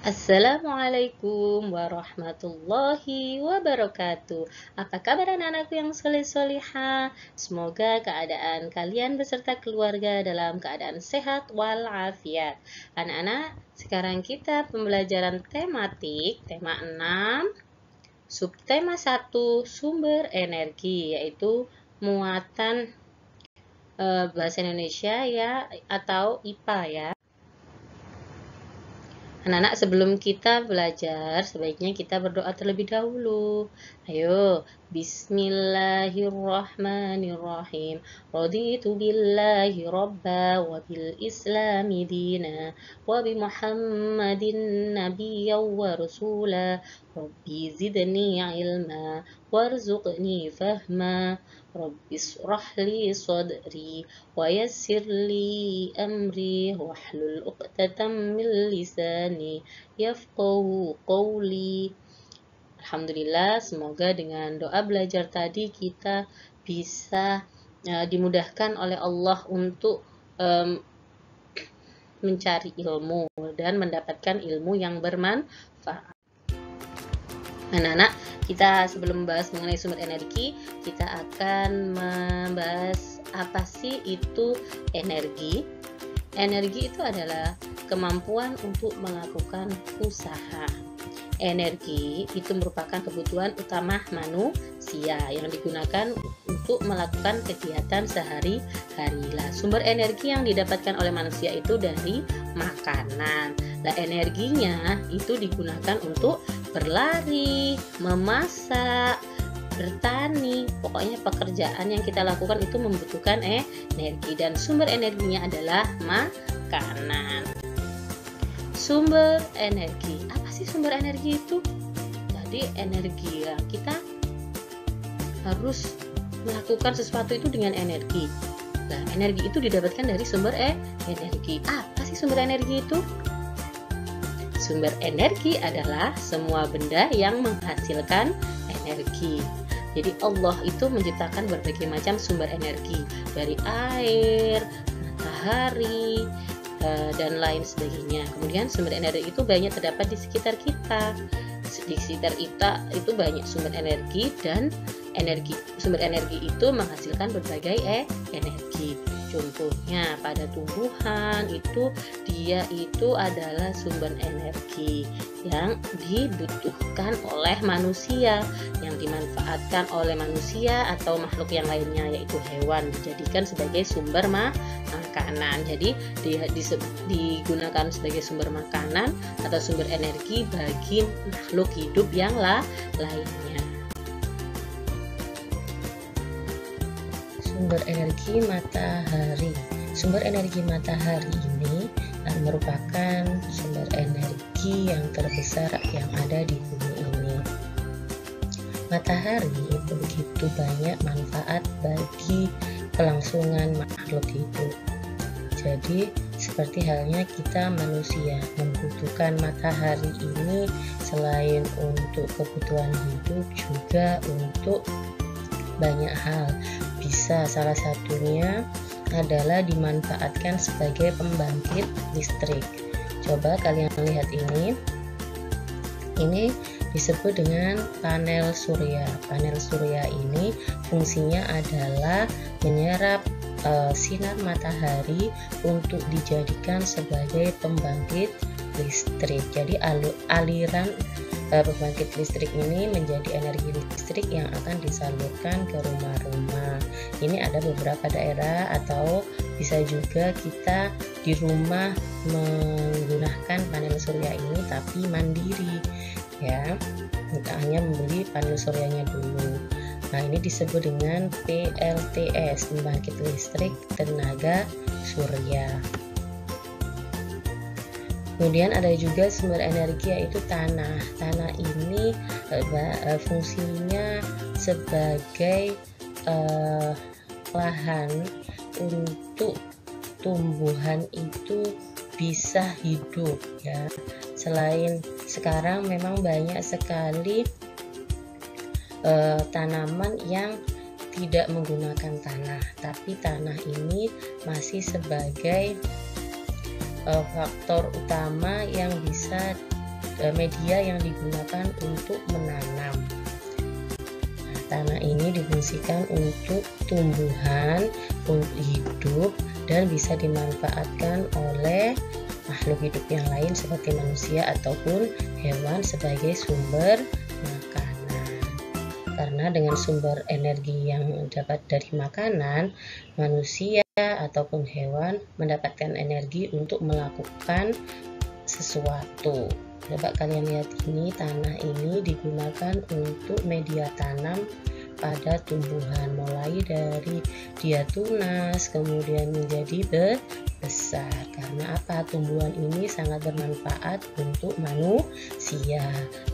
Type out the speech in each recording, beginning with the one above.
Assalamualaikum warahmatullahi wabarakatuh. Apa kabar anak-anakku yang soleh-solihah? Semoga keadaan kalian beserta keluarga dalam keadaan sehat walafiat. Anak-anak, sekarang kita pembelajaran tematik, tema 6, subtema 1, sumber energi, yaitu muatan bahasa Indonesia ya atau IPA ya. Anak-anak, sebelum kita belajar, sebaiknya kita berdoa terlebih dahulu. Ayo, bismillahirrahmanirrahim. Raditu billahi robba wa bil islami dina wa bi muhammadin nabiyya wa rasula. Rabbi zidni ilma warzuqni fahma. Rabbi israh li sadri wa yassir li amri wahlul 'uqdatam min lisani yafqahu qawli. Alhamdulillah, semoga dengan doa belajar tadi kita bisa dimudahkan oleh Allah untuk mencari ilmu dan mendapatkan ilmu yang bermanfaat. Anak-anak, kita sebelum membahas mengenai sumber energi, kita akan membahas apa sih itu energi. Energi itu adalah kemampuan untuk melakukan usaha. Energi itu merupakan kebutuhan utama manusia yang digunakan untuk melakukan kegiatan sehari-hari. Sumber energi yang didapatkan oleh manusia itu dari makanan. Energinya itu digunakan untuk berlari, memasak, bertani. Pokoknya pekerjaan yang kita lakukan itu membutuhkan energi, dan sumber energinya adalah makanan. Sumber energi, apa sih sumber energi itu? Jadi energi ya, kita harus melakukan sesuatu itu dengan energi. Nah, energi itu didapatkan dari sumber energi. Apa sih sumber energi itu? Sumber energi adalah semua benda yang menghasilkan energi. Jadi Allah itu menciptakan berbagai macam sumber energi, dari air, matahari, dan lain sebagainya. Kemudian sumber energi itu banyak terdapat di sekitar kita. Di sekitar kita itu banyak sumber energi, dan sumber energi itu menghasilkan berbagai energi. Contohnya pada tumbuhan itu dia itu adalah sumber energi yang dibutuhkan oleh manusia, yang dimanfaatkan oleh manusia atau makhluk yang lainnya, yaitu hewan, dijadikan sebagai sumber makanan. Jadi dia digunakan sebagai sumber makanan atau sumber energi bagi makhluk hidup yang lainnya. Sumber energi matahari. Sumber energi matahari ini merupakan sumber energi yang terbesar yang ada di bumi ini. Matahari begitu banyak manfaat bagi kelangsungan makhluk hidup. Jadi seperti halnya kita manusia membutuhkan matahari ini selain untuk kebutuhan hidup, juga untuk banyak hal. Bisa salah satunya adalah dimanfaatkan sebagai pembangkit listrik. Coba kalian lihat ini disebut dengan panel surya. Panel surya ini fungsinya adalah menyerap sinar matahari untuk dijadikan sebagai pembangkit listrik. Jadi aliran pembangkit listrik ini menjadi energi listrik yang akan disalurkan ke rumah-rumah. Ini ada beberapa daerah, atau bisa juga kita di rumah menggunakan panel surya ini tapi mandiri ya, kita hanya membeli panel suryanya dulu. Nah, ini disebut dengan PLTS, pembangkit listrik tenaga surya. Kemudian ada juga sumber energi yaitu tanah. Tanah ini fungsinya sebagai lahan untuk tumbuhan itu bisa hidup ya. Selain sekarang memang banyak sekali tanaman yang tidak menggunakan tanah, tapi tanah ini masih sebagai faktor utama yang bisa media yang digunakan untuk menanam. Nah, tanah ini difungsikan untuk tumbuhan, untuk hidup, dan bisa dimanfaatkan oleh makhluk hidup yang lain seperti manusia ataupun hewan sebagai sumber makanan. Karena dengan sumber energi yang dapat dari makanan, manusia ataupun hewan mendapatkan energi untuk melakukan sesuatu. Coba kalian lihat ini, tanah ini digunakan untuk media tanam pada tumbuhan, mulai dari dia tunas kemudian menjadi besar. Karena apa? Tumbuhan ini sangat bermanfaat untuk manusia,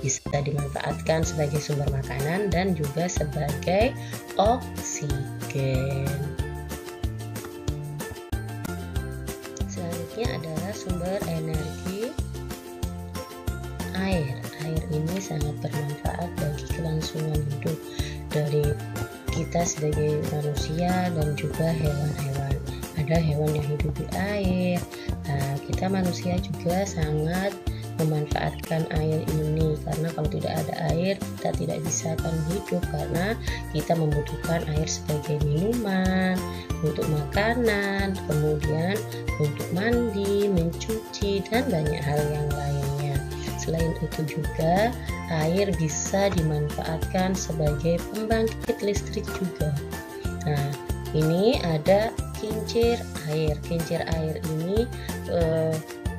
bisa dimanfaatkan sebagai sumber makanan dan juga sebagai oksigen. Selanjutnya adalah sumber energi air. Air ini sangat bermanfaat bagi kelangsungan hidup dari kita sebagai manusia dan juga hewan-hewan. Ada hewan yang hidup di air. Nah, kita manusia juga sangat memanfaatkan air ini, karena kalau tidak ada air kita tidak bisa akan hidup, karena kita membutuhkan air sebagai minuman, untuk makanan, kemudian untuk mandi, mencuci, dan banyak hal yang lainnya. Selain itu juga air bisa dimanfaatkan sebagai pembangkit listrik juga. Nah, ini ada kincir air. Kincir air ini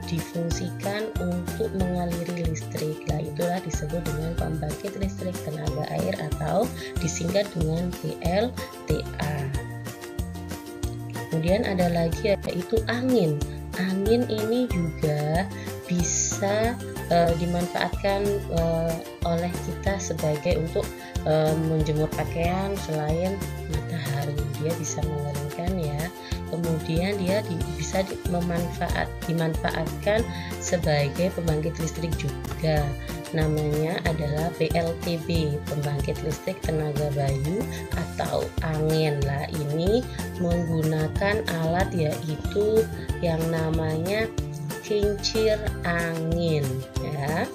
difungsikan untuk mengaliri listrik. Nah, itulah disebut dengan pembangkit listrik tenaga air atau disingkat dengan PLTA. Kemudian ada lagi yaitu angin. Angin ini juga bisa dimanfaatkan oleh kita sebagai untuk menjemur pakaian. Selain matahari, dia bisa mengeringkan ya. Kemudian dia bisa dimanfaatkan sebagai pembangkit listrik juga. Namanya adalah PLTB, pembangkit listrik tenaga bayu atau angin. Lah, ini menggunakan alat yaitu yang namanya kincir angin ya.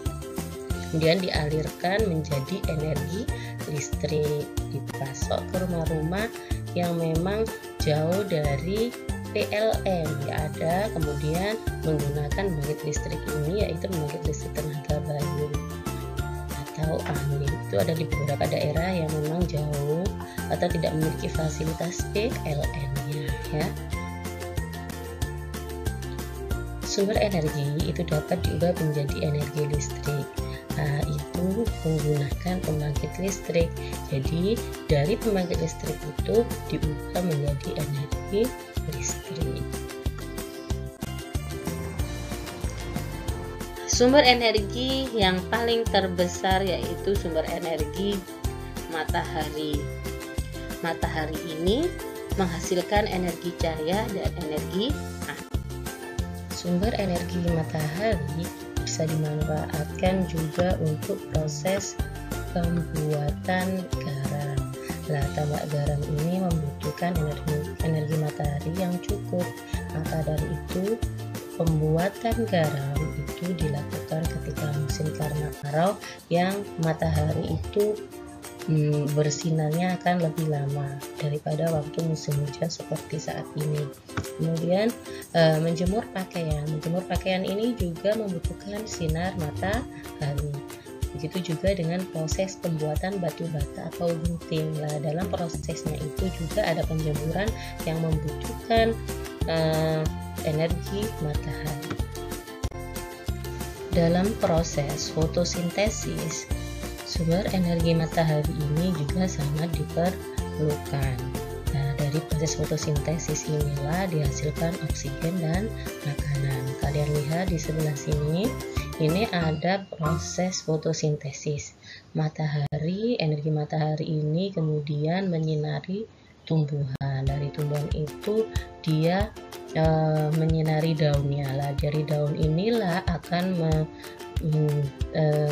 Kemudian dialirkan menjadi energi listrik, dipasok ke rumah-rumah yang memang jauh dari PLN ya, ada kemudian menggunakan pembangkit listrik ini yaitu pembangkit listrik tenaga bayu atau angin. Itu ada di beberapa daerah yang memang jauh atau tidak memiliki fasilitas PLN-nya ya. Sumber energi itu dapat diubah menjadi energi listrik. Nah, itu menggunakan pembangkit listrik. Jadi dari pembangkit listrik itu diubah menjadi energi listrik. Sumber energi yang paling terbesar yaitu sumber energi matahari. Matahari ini menghasilkan energi cahaya dan energi panas. Sumber energi matahari bisa dimanfaatkan juga untuk proses pembuatan garam. Nah, tambak garam ini membutuhkan energi matahari yang cukup. Maka dari itu, pembuatan garam itu dilakukan ketika musim kemarau yang matahari itu bersinarnya akan lebih lama daripada waktu musim hujan seperti saat ini. Kemudian menjemur pakaian. Menjemur pakaian ini juga membutuhkan sinar matahari. Begitu juga dengan proses pembuatan batu bata atau gunting. Nah, dalam prosesnya itu juga ada penjemuran yang membutuhkan energi matahari. Dalam proses fotosintesis, sumber energi matahari ini juga sangat diperlukan. Nah, dari proses fotosintesis inilah dihasilkan oksigen dan makanan. Kalian lihat di sebelah sini, ini ada proses fotosintesis. Matahari, energi matahari ini kemudian menyinari tumbuhan. Dari tumbuhan itu dia menyinari daunnya. Lah, dari daun inilah akan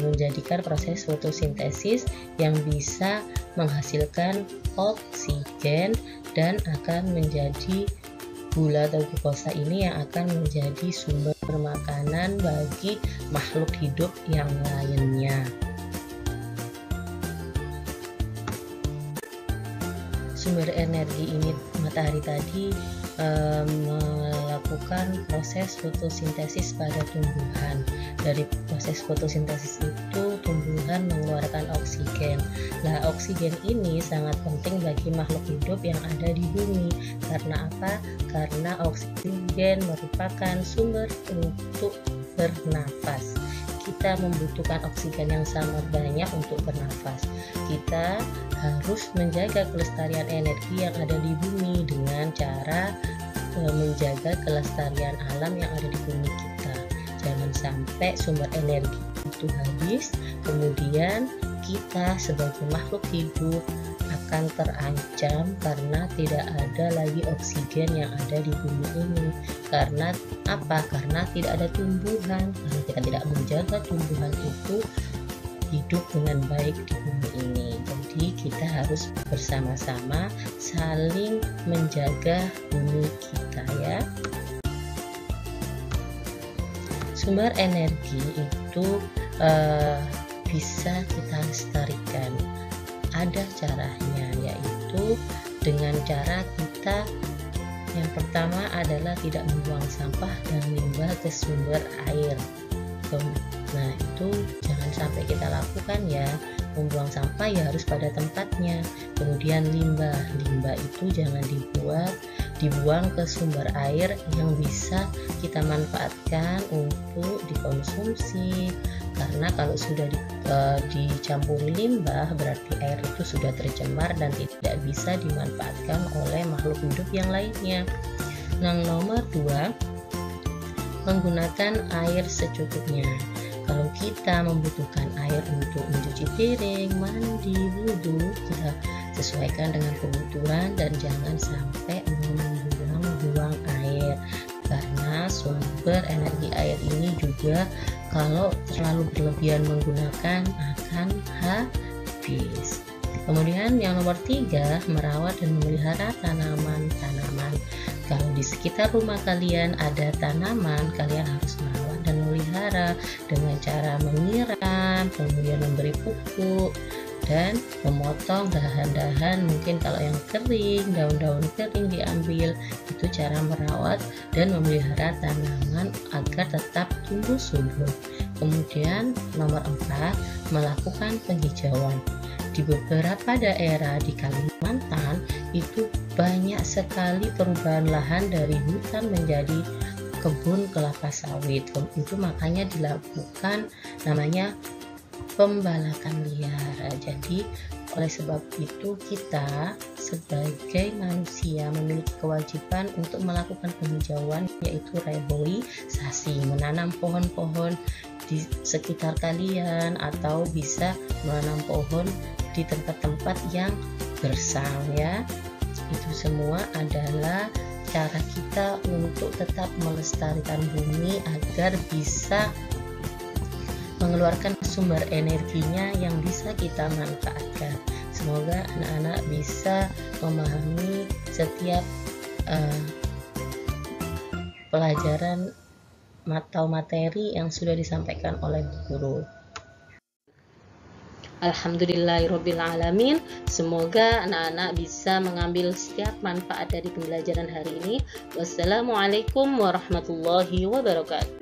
menjadikan proses fotosintesis yang bisa menghasilkan oksigen dan akan menjadi gula atau glukosa ini yang akan menjadi sumber makanan bagi makhluk hidup yang lainnya. Sumber energi ini matahari tadi melakukan proses fotosintesis pada tumbuhan. Dari proses fotosintesis itu tumbuhan mengeluarkan oksigen. Nah, oksigen ini sangat penting bagi makhluk hidup yang ada di bumi. Karena apa? Karena oksigen merupakan sumber untuk bernafas. Kita membutuhkan oksigen yang sangat banyak untuk bernafas. Kita harus menjaga kelestarian energi yang ada di bumi dengan cara menjaga kelestarian alam yang ada di bumi kita. Jangan sampai sumber energi itu habis, kemudian kita sebagai makhluk hidup akan terancam karena tidak ada lagi oksigen yang ada di bumi ini. Karena apa? Karena tidak ada tumbuhan. Karena kita tidak menjaga tumbuhan itu hidup dengan baik di bumi ini. Jadi kita harus bersama-sama saling menjaga bumi kita ya. Sumber energi itu bisa kita lestarikan. Ada caranya, yaitu dengan cara kita yang pertama adalah tidak membuang sampah dan limbah ke sumber air. Nah, itu jangan sampai kita lakukan ya. Membuang sampah ya harus pada tempatnya. Kemudian limbah itu jangan dibuang ke sumber air yang bisa kita manfaatkan untuk dikonsumsi. Karena kalau sudah dicampuri limbah berarti air itu sudah tercemar dan tidak bisa dimanfaatkan oleh makhluk hidup yang lainnya. Yang nomor 2, menggunakan air secukupnya. Kalau kita membutuhkan air untuk mencuci piring, mandi, wudhu, kita sesuaikan dengan kebutuhan dan jangan sampai membuang air. Karena sumber energi air ini juga kalau terlalu berlebihan menggunakan akan habis. Kemudian yang nomor 3, merawat dan memelihara tanaman-tanaman. Kalau di sekitar rumah kalian ada tanaman, kalian harus merawat dan memelihara dengan cara menyiram, kemudian memberi pupuk dan memotong dahan-dahan, mungkin kalau yang kering, daun-daun kering diambil. Itu cara merawat dan memelihara tanaman agar tetap tumbuh subur. Kemudian nomor 4, melakukan penghijauan. Di beberapa daerah di Kalimantan itu banyak sekali perubahan lahan dari hutan menjadi kebun kelapa sawit. Itu makanya dilakukan namanya pembalakan liar. Jadi oleh sebab itu kita sebagai manusia memiliki kewajiban untuk melakukan penghijauan, yaitu reboisasi, menanam pohon-pohon di sekitar kalian atau bisa menanam pohon di tempat-tempat yang gersang ya. Itu semua adalah cara kita untuk tetap melestarikan bumi agar bisa mengeluarkan sumber energinya yang bisa kita manfaatkan. Semoga anak-anak bisa memahami setiap pelajaran atau materi yang sudah disampaikan oleh guru. Alhamdulillahirabbil alamin. Semoga anak-anak bisa mengambil setiap manfaat dari pembelajaran hari ini. Wassalamualaikum warahmatullahi wabarakatuh.